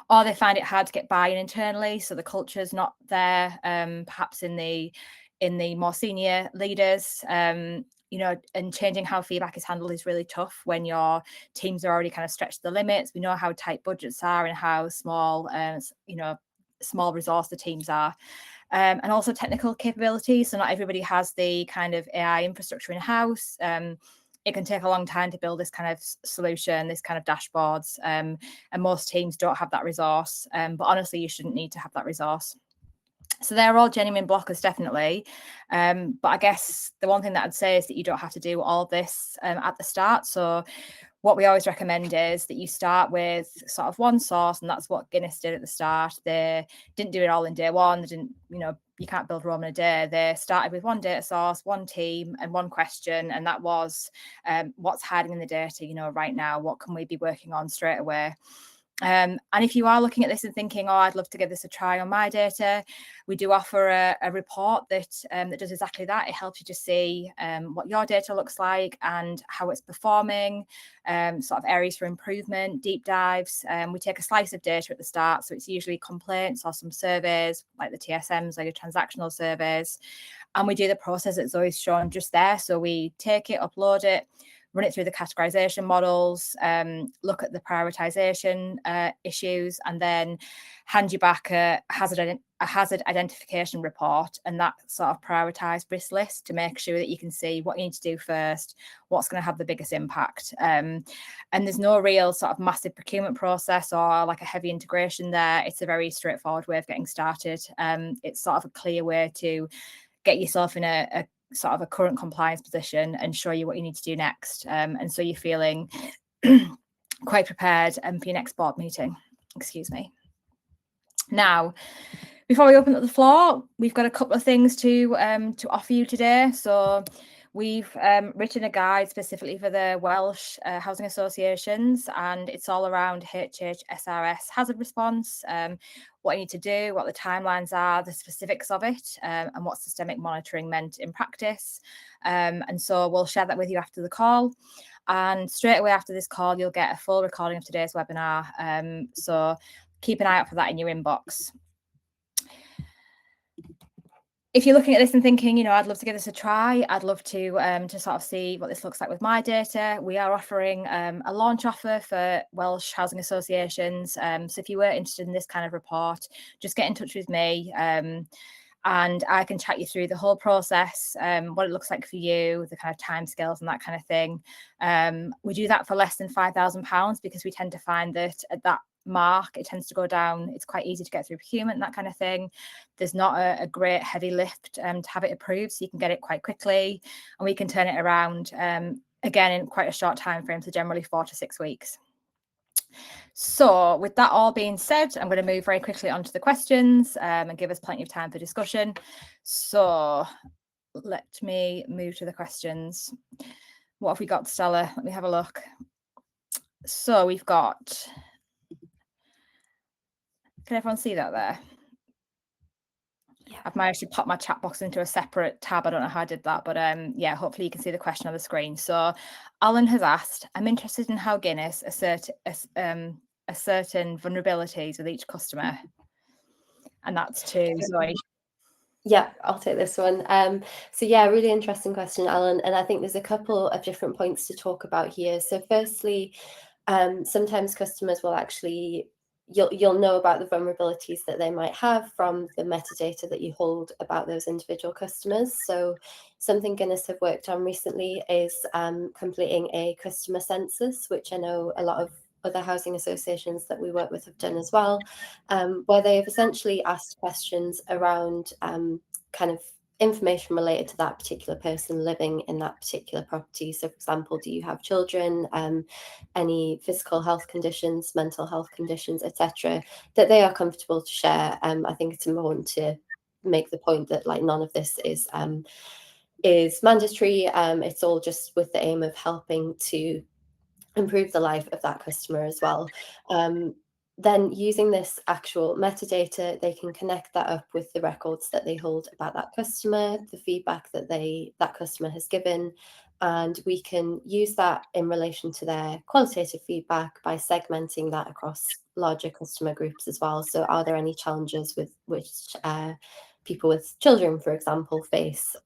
Or they find it hard to get buy-in internally, so the culture's not there, perhaps in the more senior leaders. You know, and changing how feedback is handled is really tough when your teams are already kind of stretched to the limits. We know how tight budgets are and how small, you know, small resource the teams are. And also technical capabilities. So not everybody has the kind of AI infrastructure in-house. It can take a long time to build this kind of solution, this kind of dashboards. And most teams don't have that resource. But honestly, you shouldn't need to have that resource. So they're all genuine blockers, definitely. But I guess the one thing that I'd say is that you don't have to do all this at the start. So what we always recommend is that you start with sort of one source, and that's what Guinness did at the start. They didn't do it all in day one. They didn't, you know, you can't build Rome in a day. They started with one data source, one team, and one question, and that was what's hiding in the data, you know, right now? What can we be working on straight away? And if you are looking at this and thinking, oh, I'd love to give this a try on my data, we do offer a report that does exactly that. It helps you to see what your data looks like and how it's performing, sort of areas for improvement, deep dives. We take a slice of data at the start, so it's usually complaints or some surveys like the TSMs, like your transactional surveys. And we do the process that Zoe's shown just there. So we take it, upload it, run it through the categorisation models, look at the prioritisation issues, and then hand you back a hazard identification report and that sort of prioritised risk list to make sure that you can see what you need to do first, what's going to have the biggest impact. And there's no real sort of massive procurement process or like a heavy integration there. It's a very straightforward way of getting started. It's sort of a clear way to get yourself in a sort of a current compliance position and show you what you need to do next. And so you're feeling quite prepared for your next board meeting. Excuse me. Now, before we open up the floor, we've got a couple of things to offer you today. So we've written a guide specifically for the Welsh housing associations, and it's all around HHSRS hazard response, what you need to do, what the timelines are, the specifics of it, and what systemic monitoring meant in practice. And so we'll share that with you after the call. And straight away after this call, you'll get a full recording of today's webinar. So keep an eye out for that in your inbox. If you're looking at this and thinking, you know, I'd love to give this a try, I'd love to sort of see what this looks like with my data, we are offering a launch offer for Welsh housing associations. So if you were interested in this kind of report, just get in touch with me and I can chat you through the whole process, what it looks like for you, the kind of timescales and that kind of thing. We do that for less than £5,000 because we tend to find that at that mark it tends to go down. It's quite easy to get through procurement and that kind of thing. There's not a great heavy lift to have it approved, so you can get it quite quickly and we can turn it around again in quite a short time frame, so generally 4 to 6 weeks. So with that all being said, I'm going to move very quickly onto the questions and give us plenty of time for discussion. So let me move to the questions. What have we got, Stella? Let me have a look. So we've got, can everyone see that there? Yeah. I've managed to pop my chat box into a separate tab. I don't know how I did that, but yeah, hopefully you can see the question on the screen. So Alan has asked, I'm interested in how Guinness assert certain vulnerabilities with each customer. And that's to Zoe. Yeah, I'll take this one. So yeah, really interesting question, Alan. And I think there's a couple of different points to talk about here. So firstly, sometimes customers will actually, you'll know about the vulnerabilities that they might have from the metadata that you hold about those individual customers. So something Guinness have worked on recently is completing a customer census, which I know a lot of other housing associations that we work with have done as well, where they have essentially asked questions around kind of information related to that particular person living in that particular property. So for example, do you have children, any physical health conditions, mental health conditions, etc., that they are comfortable to share. I think it's important to make the point that like none of this is mandatory. It's all just with the aim of helping to improve the life of that customer as well. Then using this actual metadata, they can connect that up with the records that they hold about that customer, the feedback that that customer has given, and we can use that in relation to their qualitative feedback by segmenting that across larger customer groups as well. So are there any challenges with which people with children, for example, face,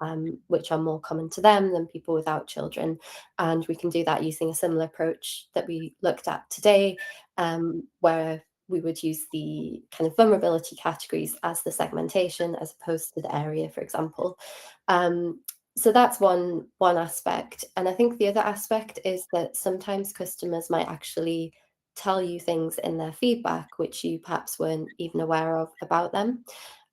which are more common to them than people without children? And we can do that using a similar approach that we looked at today, where we would use the kind of vulnerability categories as the segmentation as opposed to the area, for example. So that's one aspect. And I think the other aspect is that sometimes customers might actually tell you things in their feedback which you perhaps weren't even aware of about them.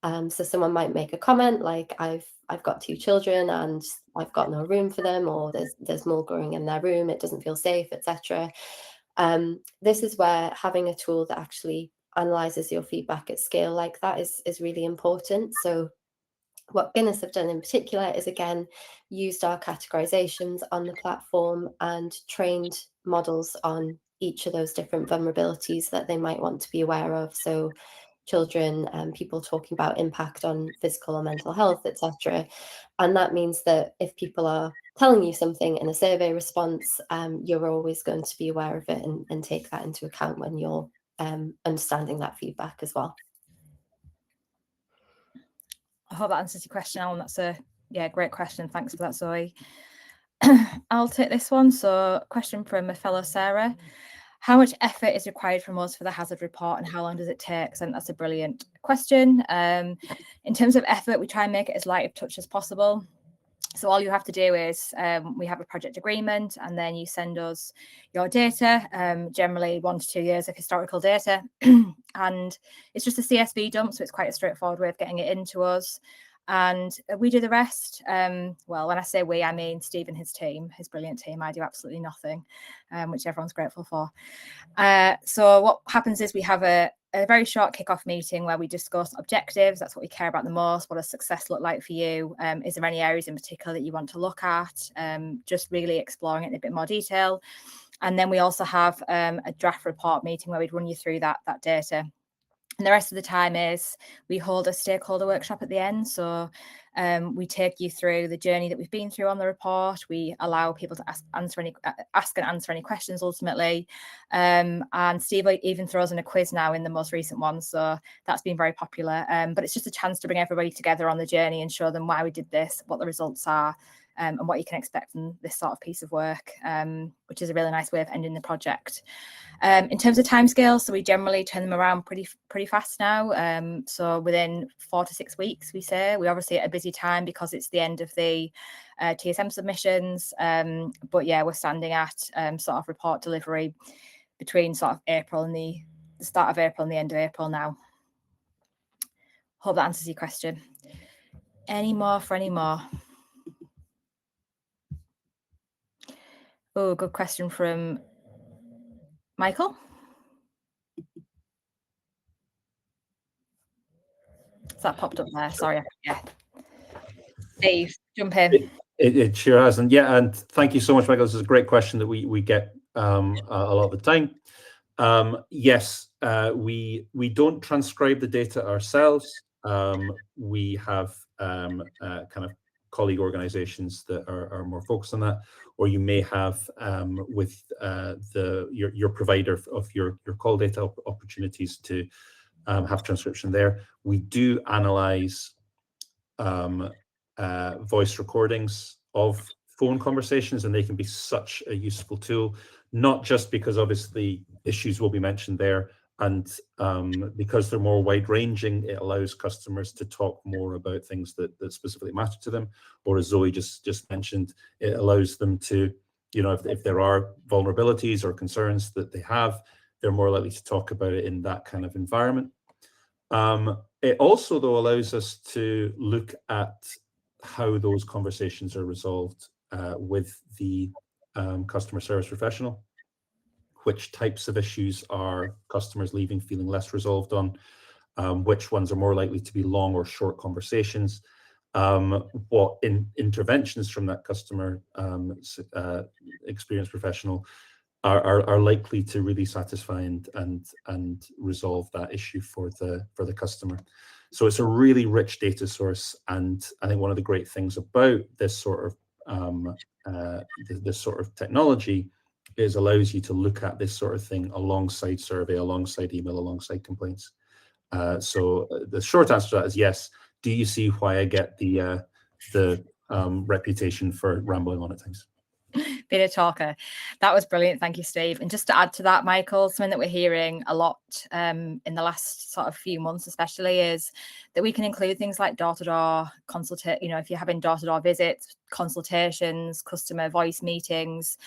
So someone might make a comment like, I've got 2 children and I've got no room for them, or there's mold growing in their room, it doesn't feel safe, etc. This is where having a tool that actually analyzes your feedback at scale like that is really important. So what Guinness have done in particular is, again, used our categorizations on the platform and trained models on each of those different vulnerabilities that they might want to be aware of. So children, people talking about impact on physical or mental health, etc. And that means that if people are telling you something in a survey response, you're always going to be aware of it and take that into account when you're understanding that feedback as well. I hope that answers your question, Alan. That's a great question. Thanks for that, Zoe. I'll take this one. So question from a fellow Sarah. How much effort is required from us for the hazard report and how long does it take? So I think that's a brilliant question. In terms of effort, we try and make it as light of touch as possible. So all you have to do is we have a project agreement and then you send us your data, generally 1 to 2 years of historical data. And it's just a CSV dump. So it's quite a straightforward way of getting it into us. And we do the rest. Well, when I say we, I mean Steve and his team, his brilliant team. I do absolutely nothing, which everyone's grateful for. So what happens is we have a very short kickoff meeting where we discuss objectives. That's what we care about the most. What does success look like for you? Is there any areas in particular that you want to look at? Just really exploring it in a bit more detail. And then we also have a draft report meeting where we'd run you through that data. And the rest of the time is we hold a stakeholder workshop at the end. So we take you through the journey that we've been through on the report. We allow people to ask and answer any questions ultimately. And Steve even throws in a quiz now in the most recent one. So that's been very popular. But it's just a chance to bring everybody together on the journey and show them why we did this, what the results are, and what you can expect from this sort of piece of work, which is a really nice way of ending the project. In terms of timescales, so we generally turn them around pretty fast now. So within 4 to 6 weeks, we say. We obviously at a busy time because it's the end of the TSM submissions. But yeah, we're standing at sort of report delivery between sort of April and the start of April and the end of April now. Hope that answers your question. Any more for any more? Oh, good question from Michael. So that popped up there. Sorry. Yeah. Steve, jump in. It sure has. And yeah, and thank you so much, Michael. This is a great question that we get a lot of the time. Yes, we don't transcribe the data ourselves. We have kind of colleague organizations that are more focused on that, or you may have with your provider of your call data opportunities to have transcription there. We do analyze voice recordings of phone conversations, and they can be such a useful tool, not just because obviously issues will be mentioned there, and because they're more wide-ranging, it allows customers to talk more about things that specifically matter to them, or as Zoe just mentioned, it allows them to, you know, if there are vulnerabilities or concerns that they have, they're more likely to talk about it in that kind of environment. It also, though, allows us to look at how those conversations are resolved with the customer service professional. Which types of issues are customers leaving feeling less resolved on? Which ones are more likely to be long or short conversations? What interventions from that customer experience professional are likely to really satisfy and resolve that issue for the customer? So it's a really rich data source, and I think one of the great things about this sort of technology is allows you to look at this sort of thing alongside survey, alongside email, alongside complaints. So the short answer to that is yes. Do you see why I get the reputation for rambling on at times? Being a talker. That was brilliant. Thank you, Steve. And just to add to that, Michael, something that we're hearing a lot in the last sort of few months, especially, is that we can include things like door-to-door consultation. You know, if you're having door-to-door visits, consultations, customer voice meetings,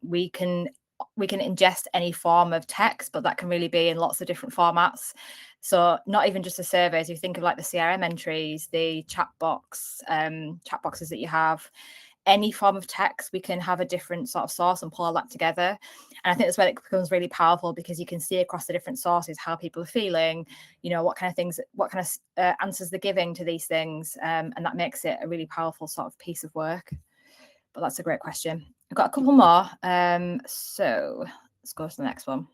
we can ingest any form of text, but that can really be in lots of different formats. So not even just the surveys. You think of like the CRM entries, the chat boxes that you have. Any form of text, we can have a different sort of source and pull all that together. And I think that's where it becomes really powerful, because you can see across the different sources how people are feeling, you know, what kind of things, what kind of answers they're giving to these things. And that makes it a really powerful sort of piece of work. But that's a great question. I've got a couple more. So let's go to the next one.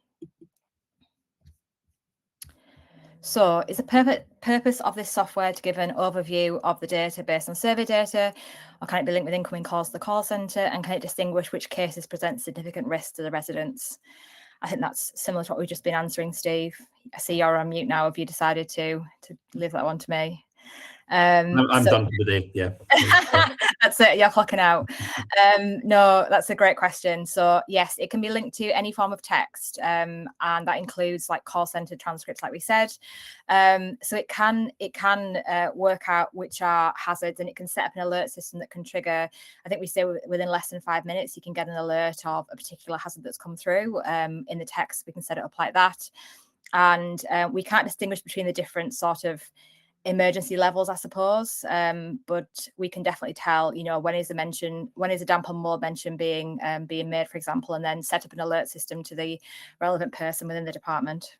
So is the purpose of this software to give an overview of the data based on survey data, or can it be linked with incoming calls to the call centre, and can it distinguish which cases present significant risk to the residents? I think that's similar to what we've just been answering, Steve. I see you're on mute now. Have you decided to leave that one to me? I'm done for the day. Yeah. That's it. You're clocking out. No, that's a great question. So yes, it can be linked to any form of text, and that includes like call center transcripts, like we said. So it can work out which are hazards, and it can set up an alert system that can trigger. I think we say within less than 5 minutes, you can get an alert of a particular hazard that's come through in the text. We can set it up like that, and we can't distinguish between the different sort of emergency levels, I suppose, but we can definitely tell, you know, when is a damp or mould mention being made, for example, and then set up an alert system to the relevant person within the department.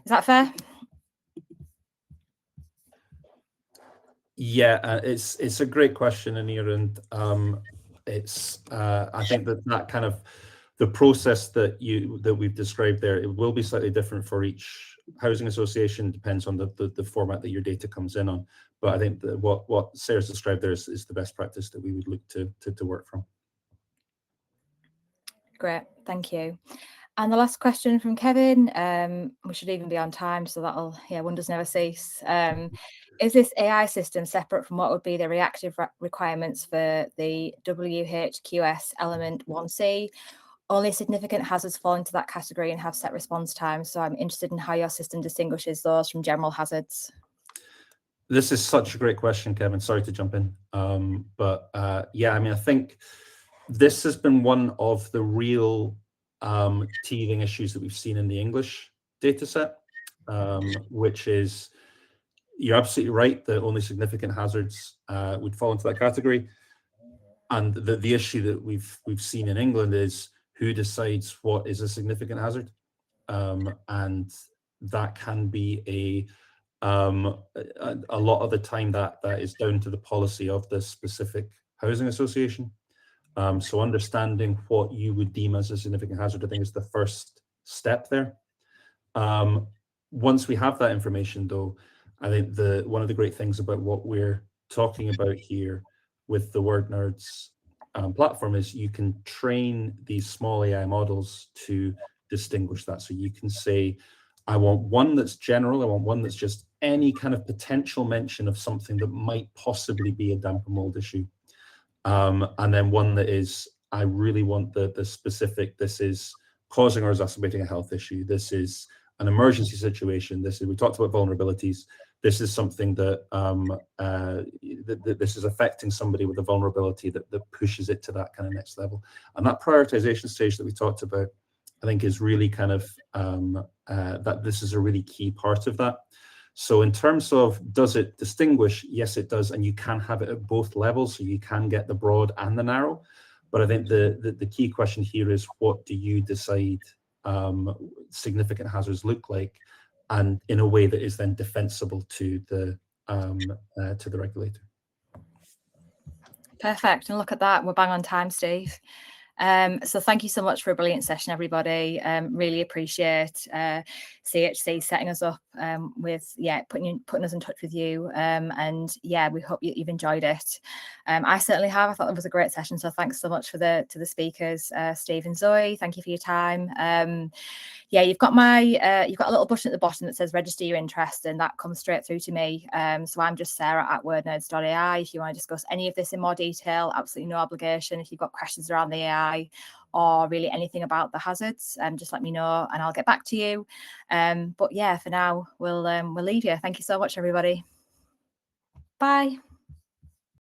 Is that fair? Yeah, it's a great question, Anir, and I think that kind of the process that we've described there, it will be slightly different for each housing association, depends on the format that your data comes in on. But I think that what Sarah's described there is the best practice that we would look to work from. Great, thank you. And the last question from Kevin, we should even be on time, so that'll, wonders never cease. Is this AI system separate from what would be the reactive requirements for the WHQS element 1C? Only significant hazards fall into that category and have set response times. So I'm interested in how your system distinguishes those from general hazards. This is such a great question, Kevin. Sorry to jump in. Yeah, I mean, I think this has been one of the real teething issues that we've seen in the English data set, which is, you're absolutely right that only significant hazards would fall into that category. And the issue that we've seen in England is who decides what is a significant hazard, and that can be a lot of the time that is down to the policy of the specific housing association. So understanding what you would deem as a significant hazard, I think, is the first step there. Once we have that information, though, I think one of the great things about what we're talking about here with the Wordnerds platform is you can train these small AI models to distinguish that. So you can say, I want one that's general, I want one that's just any kind of potential mention of something that might possibly be a damp or mold issue. And then one that is, I really want the specific, this is causing or exacerbating a health issue. This is an emergency situation. We talked about vulnerabilities. This is something that this is affecting somebody with a vulnerability that pushes it to that kind of next level. And that prioritization stage that we talked about, I think, is really kind of that this is a really key part of that. So in terms of, does it distinguish? Yes, it does. And you can have it at both levels. So you can get the broad and the narrow. But I think the key question here is, what do you decide significant hazards look like, and in a way that is then defensible to the regulator. Perfect. And look at that, we're bang on time, Steve. So thank you so much for a brilliant session, everybody. Really appreciate CHC setting us up with putting us in touch with you, and we hope you've enjoyed it. I certainly have. I thought it was a great session, so thanks so much to the speakers, Steve and Zoe. Thank you for your time. You've got you've got a little button at the bottom that says register your interest, and that comes straight through to me. So I'm just Sarah at Wordnerds.ai. If you want to discuss any of this in more detail, absolutely no obligation. If you've got questions around the AI or really anything about the hazards, just let me know and I'll get back to you. But for now, we'll leave you. Thank you so much, everybody. Bye.